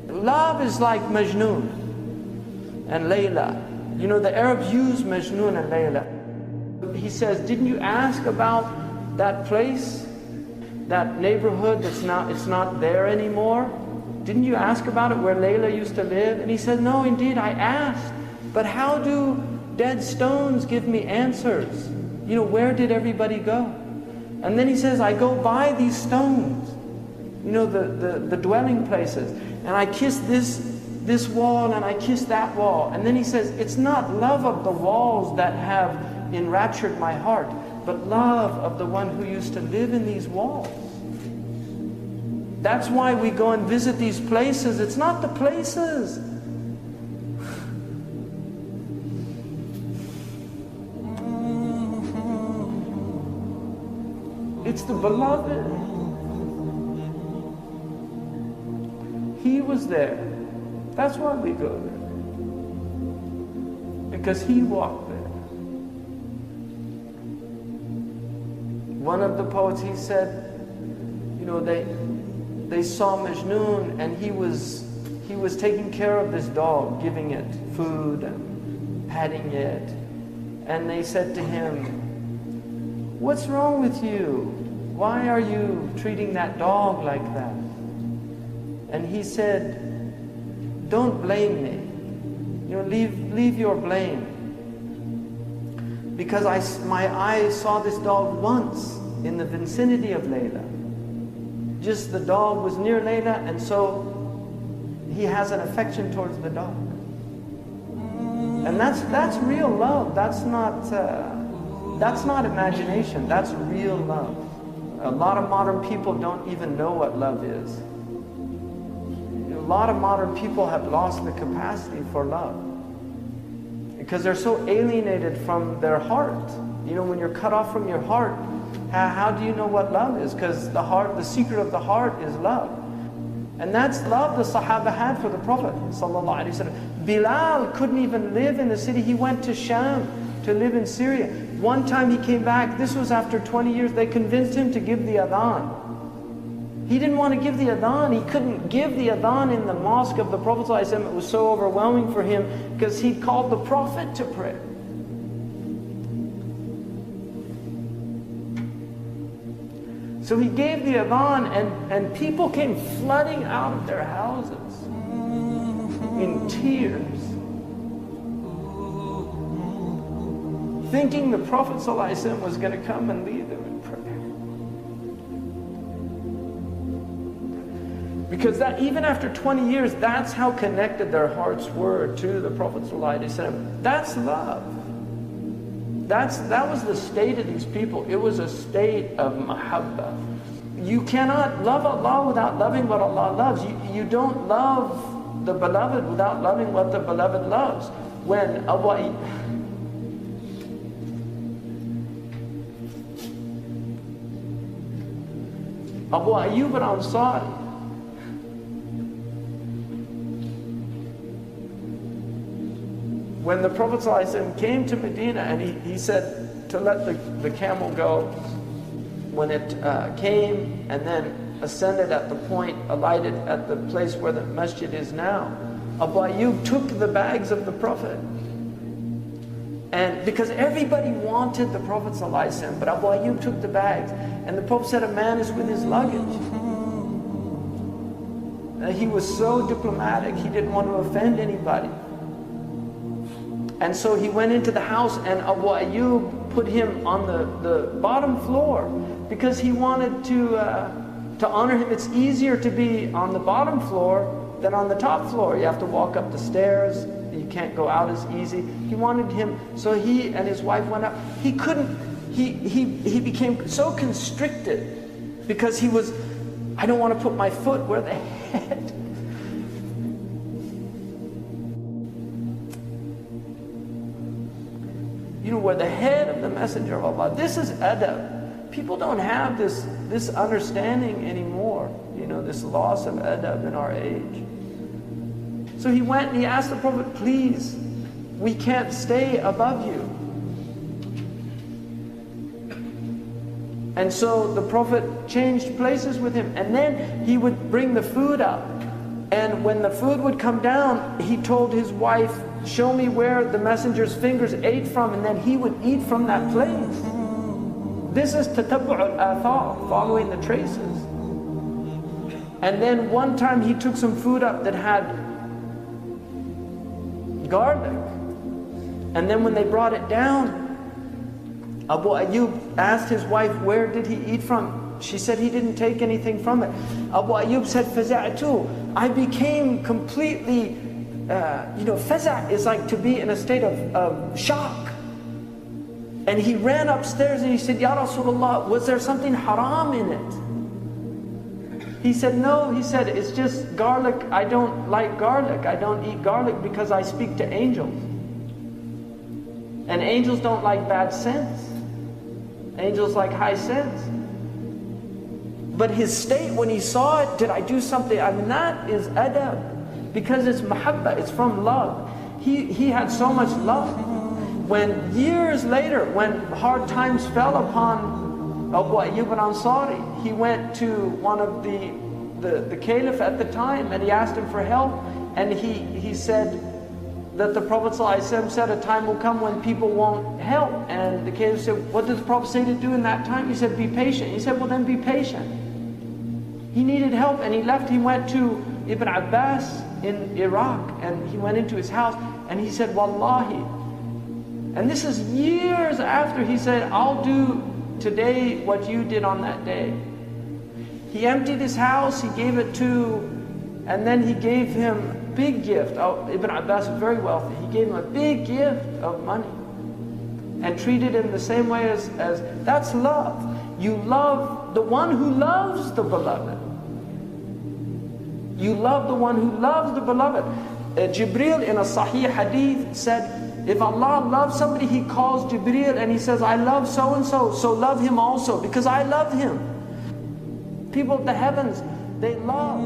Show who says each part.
Speaker 1: Love is like Majnun and Layla. You know, the Arabs use Majnun and Layla. He says, didn't you ask about that place, that neighborhood it's not there anymore? Didn't you ask about it where Layla used to live? And he said, no, indeed, I asked. But how do dead stones give me answers? You know, where did everybody go? And then he says, I go by these stones, you know, the dwelling places, and I kiss this wall and I kiss that wall. And then he says, it's not love of the walls that have enraptured my heart, but love of the one who used to live in these walls. That's why we go and visit these places. It's not the places. It's the beloved. He was there. That's why we go there. Because he walked there. One of the poets, he said, you know, they saw Majnun and he was taking care of this dog, giving it food and patting it. And they said to him, what's wrong with you? Why are you treating that dog like that? And he said, don't blame me. You know, leave your blame. Because my eyes saw this dog once in the vicinity of Layla. Just the dog was near Layla, and so he has an affection towards the dog. And that's real love. That's not imagination. That's real love. A lot of modern people don't even know what love is. A lot of modern people have lost the capacity for love because they're so alienated from their heart. You know, when you're cut off from your heart, how do you know what love is? Because the secret of the heart is love. And that's love the Sahaba had for the Prophet ﷺ. Bilal couldn't even live in the city. He went to Sham to live in Syria. One time he came back, this was after 20 years, they convinced him to give the adhan. He didn't want to give the adhan. He couldn't give the adhan in the mosque of the Prophet ﷺ. It was so overwhelming for him because he'd called the Prophet to pray. So he gave the adhan and people came flooding out of their houses in tears, thinking the Prophet ﷺ was going to come and lead them in prayer. Because that even after 20 years, that's how connected their hearts were to the Prophet ﷺ. That's love. That was the state of these people. It was a state of mahabbah. You cannot love Allah without loving what Allah loves. You don't love the beloved without loving what the beloved loves. When Abu Ayyub al-Ansari, when the Prophet ﷺ came to Medina and he said to let the camel go, when it came and then ascended at the point, alighted at the place where the masjid is now, Abu Ayyub took the bags of the Prophet. And because everybody wanted the Prophet ﷺ, but Abu Ayyub took the bags. And the Prophet said, a man is with his luggage. And he was so diplomatic, he didn't want to offend anybody. And so he went into the house and Abu Ayyub put him on the bottom floor because he wanted to honor him. It's easier to be on the bottom floor than on the top floor. You have to walk up the stairs. You can't go out as easy. He wanted him, so he and his wife went up. He couldn't, he became so constricted because he was, I don't want to put my foot where the head. You know, where the head of the Messenger of Allah. This is adab. People don't have this understanding anymore. You know, this loss of adab in our age. So he went and he asked the Prophet, please, we can't stay above you. And so the Prophet changed places with him, and then he would bring the food up. And when the food would come down, he told his wife, show me where the messenger's fingers ate from, and then he would eat from that place. This is tatabbu' al-athar, following the traces. And then one time he took some food up that had garlic. And then when they brought it down, Abu Ayyub asked his wife, where did he eat from? She said he didn't take anything from it. Abu Ayyub said, فَزَعْتُ, I became completely, faza' is like to be in a state of shock. And he ran upstairs and he said, Ya Rasulullah, was there something haram in it? He said, no. He said, it's just garlic. I don't like garlic. I don't eat garlic because I speak to angels. And angels don't like bad sense. Angels like high sense. But his state when he saw it, did I do something? I mean, that is adab. Because it's mahabba, it's from love. He had so much love. When years later, when hard times fell upon Abu Ayyub al-Ansari, he went to one of the caliph at the time, and he asked him for help, and he said that the Prophet ﷺ said a time will come when people won't help. And the caliph said, what did the Prophet say to do in that time? He said, be patient. He said, well then be patient. He needed help, and he left. He went to Ibn Abbas in Iraq, and he went into his house, and he said, Wallahi. And this is years after he said, I'll do today what you did on that day. He emptied his house, he gave it to, and then he gave him a big gift. Ibn Abbas was very wealthy. He gave him a big gift of money and treated him the same way as that's love. You love the one who loves the beloved. You love the one who loves the beloved. Jibreel in a Sahih hadith said, if Allah loves somebody, He calls Jibreel and He says, I love so-and-so, so love him also, because I love him. People of the heavens, they love.